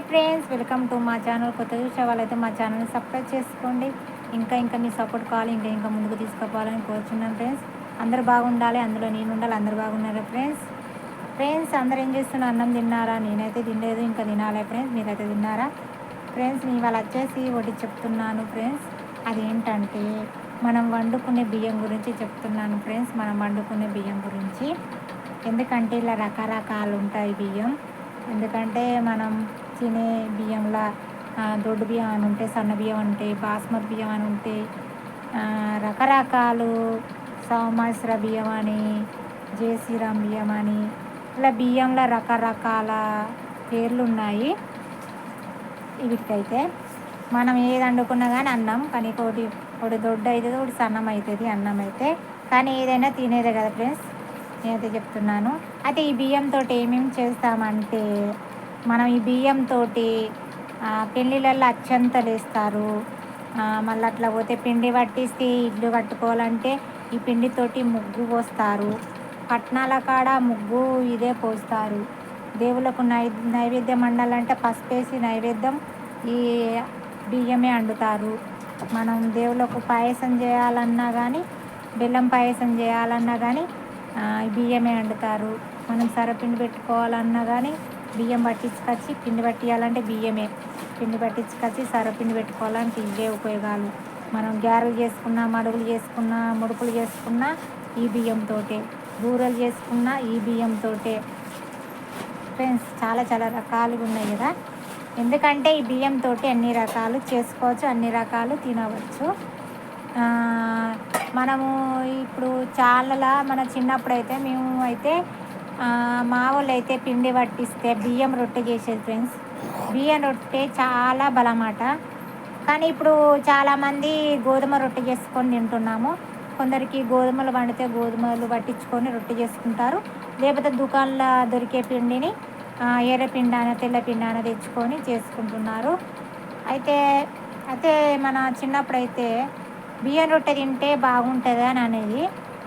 Friends, welcome to మా channel. కొత్త చూసే వాళ్ళైతే మా ఛానల్ని సబ్స్క్రైబ్ చేసుకోండి. ఇంకా మీ సపోర్ట్ కావాలి, ఇంకా ముందుకు తీసుకుపోవాలని కోరుచున్నాను ఫ్రెండ్స్. అందరూ బాగుండాలి, అందులో నేను ఉండాలి. అందరూ బాగున్నారు ఫ్రెండ్స్ అందరూ ఏం చేస్తున్నారు? అన్నం తిన్నారా? నేనైతే తినలేదు, ఇంకా తినాలి ఫ్రెండ్స్. మీరైతే తిన్నారా ఫ్రెండ్స్? నేను ఇవాళ వచ్చేసి ఒకటి చెప్తున్నాను ఫ్రెండ్స్. అదేంటంటే మనం వండుకునే బియ్యం గురించి చెప్తున్నాను ఫ్రెండ్స్. మనం వండుకునే బియ్యం గురించి, ఎందుకంటే ఇలా రకరకాలు ఉంటాయి బియ్యం. ఎందుకంటే మనం తినే బియ్యంలో దొడ్డు బియ్యం అని ఉంటాయి, సన్న బియ్యం అని ఉంటాయి, బాస్మతి బియ్యం అని ఉంటాయి, రకరకాలు సౌమస్ర బియ్యం అని, జయశ్రీరామ్ బియ్యం అని, ఇలా బియ్యంలో రకరకాల పేర్లు ఉన్నాయి. వీటికైతే మనం ఏది వండుకున్నా కానీ అన్నం, కానీ ఒకటి దొడ్డు అవుతుంది, ఒకటి సన్నం అవుతుంది అన్నం అయితే. కానీ ఏదైనా తినేదే కదా ఫ్రెండ్స్, నేనైతే చెప్తున్నాను. అయితే ఈ బియ్యంతో ఏమేమి చేస్తామంటే, మనం ఈ బియ్యంతో పెళ్ళిళ్ళల్లో అత్యంతలు వేస్తారు. మళ్ళీ అట్లా పోతే పిండి పట్టిస్తే ఇల్లు కట్టుకోవాలంటే ఈ పిండితోటి ముగ్గు పోస్తారు. పట్నాల కాడ ముగ్గు ఇదే పోస్తారు. దేవుళ్ళకు నైవేద్యం వండాలంటే పసుపేసి నైవేద్యం ఈ బియ్యమే వండుతారు. మనం దేవుళ్ళకు పాయసం చేయాలన్నా కానీ, బెల్లం పాయసం చేయాలన్నా కానీ బియ్యమే వండుతారు. మనం సరపిండి పెట్టుకోవాలన్నా కానీ బియ్యం పట్టించుకొచ్చి, పిండి పట్టియాలంటే బియ్యమే పిండి పట్టించుకొచ్చి సరపిండి పెట్టుకోవాలంటే ఇవే ఉపయోగాలు. మనం గారెలు చేసుకున్నా, మడుగులు చేసుకున్నా, ముడుపులు చేసుకున్నా ఈ బియ్యంతో, బూరెలు చేసుకున్నా ఈ బియ్యంతో ఫ్రెండ్స్. చాలా రకాలుగా ఉన్నాయి కదా. ఎందుకంటే ఈ బియ్యంతో అన్ని రకాలు చేసుకోవచ్చు, అన్ని రకాలు తినవచ్చు. మనము ఇప్పుడు చాలా మన చిన్నప్పుడైతే మేము అయితే మా వాళ్ళు అయితే పిండి పట్టిస్తే బియ్యం రొట్టె చేసేది ఫ్రెండ్స్. బియ్యం రొట్టె చాలా బలమాట. కానీ ఇప్పుడు చాలామంది గోధుమ రొట్టె చేసుకొని తింటున్నాము. కొందరికి గోధుమలు వండితే గోధుమలు పట్టించుకొని రొట్టె చేసుకుంటారు. లేకపోతే దుకాణంలో దొరికే పిండిని ఎర్రపిండి అయినా తెల్లపిండి అయినా తెచ్చుకొని చేసుకుంటున్నారు. అయితే మన చిన్నప్పుడైతే బియ్యం రొట్టె తింటే బాగుంటుంది అని అనేది.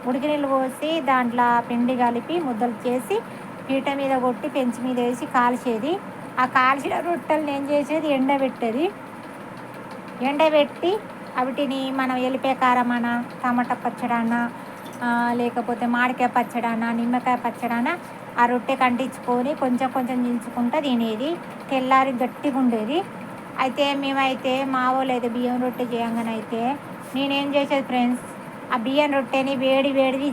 ఉడికి నీళ్ళు పోసి దాంట్లో పిండి కలిపి ముద్దలు చేసి పీట మీద కొట్టి పెంచి మీద వేసి కాల్చేది. ఆ కాల్చిన రొట్టెలు ఏం చేసేది, ఎండబెట్టి వాటిని మనం ఎల్లిపాయ కారమన, టమాటా పచ్చడాన, లేకపోతే మామిడికాయ పచ్చడాన, నిమ్మకాయ పచ్చడాన ఆ రొట్టె కంటించుకొని కొంచెం దించుకుంటూ తినేది. తెల్లారి గట్టిగా ఉండేది. అయితే మేమైతే మా వాళ్ళు అయితే బియ్యం రొట్టె చేయంగానైతే నేనేం చేసేది ఫ్రెండ్స్, ఆ బియ్యం రొట్టెని వేడిది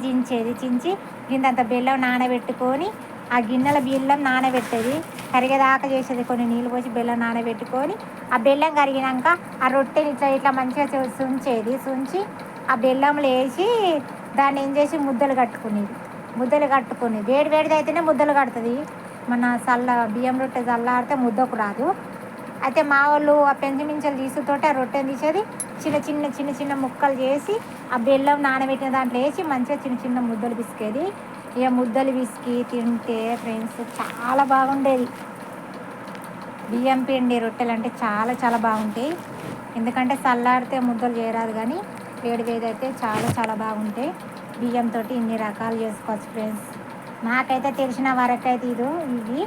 చించి గింతంత బెల్లం నానబెట్టుకొని ఆ గిన్నెల బెల్లం నానబెట్టేది, కరిగేదాకా చేసేది. కొన్ని నీళ్ళు పోసి బెల్లం నానబెట్టుకొని ఆ బెల్లం కరిగినాక ఆ రొట్టెని ఇట్లా మంచిగా సుంచి ఆ బెల్లంలో వేసి దాన్ని ఏం చేసి ముద్దలు కట్టుకుని వేడిది అయితేనే ముద్దలు కడుతుంది. మన బియ్యం రొట్టె చల్లారితే ముద్దకు రాదు. అయితే మా వాళ్ళు ఆ పెంచిమించలు తీసుతోటి ఆ రొట్టెని తీసేది, చిన్న ముక్కలు చేసి ఆ బెల్లం నానబెట్టిన దాంట్లో వేసి మంచిగా చిన్న ముద్దలు పిసికేది. ఇక ముద్దలు పిసికి తింటే ఫ్రెండ్స్ చాలా బాగుండేది. బియ్యం పిండి రొట్టెలు అంటే చాలా బాగుంటాయి. ఎందుకంటే చల్లారితే ముద్దలు చేయరాదు, కానీ వేడిదైతే చాలా బాగుంటాయి. బియ్యంతో ఇన్ని రకాలు చేసుకోవచ్చు ఫ్రెండ్స్. నాకైతే తెలిసిన వరకైతే ఇవి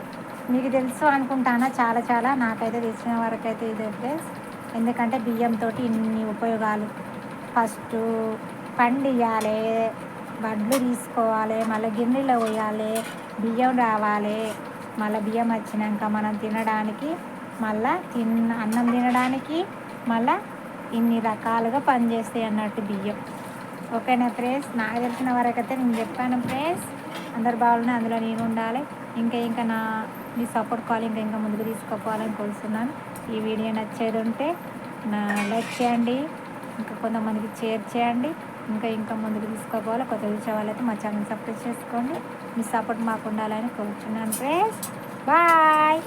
మీకు తెలుసు అనుకుంటానా. చాలా నాకైతే తెలిసిన వరకైతే ఇదే ఫ్రెండ్స్. ఎందుకంటే బియ్యంతో ఇన్ని ఉపయోగాలు. ఫస్ట్ పండియాలి, వడ్లు తీసుకోవాలి, మళ్ళీ గిన్నెలో పోయాలి, బియ్యం రావాలి, మళ్ళీ బియ్యం వచ్చినాక మనం తినడానికి, మళ్ళీ అన్నం తినడానికి, మళ్ళీ ఇన్ని రకాలుగా పనిచేస్తాయి అన్నట్టు బియ్యం. ఓకేనా ఫ్రెండ్స్? నాకు తెలిసిన వరకైతే నేను చెప్పాను ఫ్రెండ్స్. అందరు బాగున్నాయి, అందులో నేను ఉండాలి. ఇంకా మీ సపోర్ట్ కావాలి, ఇంకా ముందుకు తీసుకుపోవాలని కోరుతున్నాను. ఈ వీడియో నచ్చేది ఉంటే లైక్ చేయండి, ఇంకా కొంతమందికి షేర్ చేయండి. ఇంకా ముందుకు తీసుకోపోవాలి. కొత్త చూసే వాళ్ళైతే మా ఛానల్ సబ్స్క్రైబ్ చేసుకోండి. మీ సపోర్ట్ మాకు ఉండాలని కోరుతున్నాను ఫ్రెండ్స్. బాయ్.